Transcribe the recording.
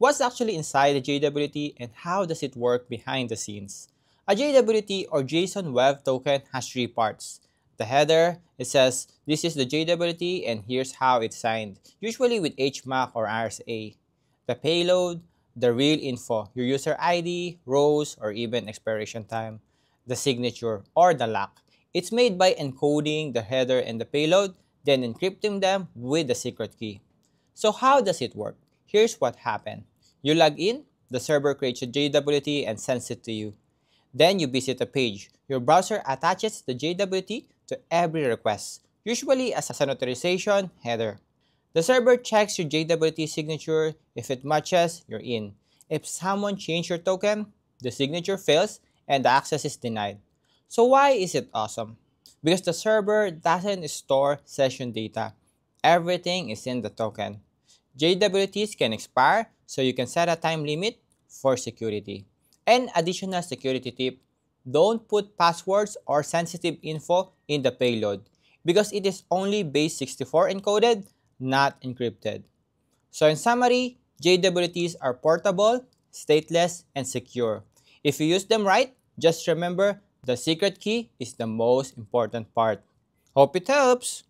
What's actually inside the JWT and how does it work behind the scenes? A JWT or JSON Web Token has three parts. The header, it says this is the JWT and here's how it's signed, usually with HMAC or RSA. The payload, the real info, your user ID, rows, or even expiration time. The signature or the lock. It's made by encoding the header and the payload, then encrypting them with the secret key. So how does it work? Here's what happened. You log in, the server creates a JWT and sends it to you. Then you visit a page. Your browser attaches the JWT to every request, usually as an authorization header. The server checks your JWT signature. If it matches, you're in. If someone changed your token, the signature fails and the access is denied. So why is it awesome? Because the server doesn't store session data. Everything is in the token. JWTs can expire, so you can set a time limit for security. And additional security tip, don't put passwords or sensitive info in the payload because it is only base 64 encoded, not encrypted. So in summary, JWTs are portable, stateless, and secure. If you use them right, just remember the secret key is the most important part. Hope it helps!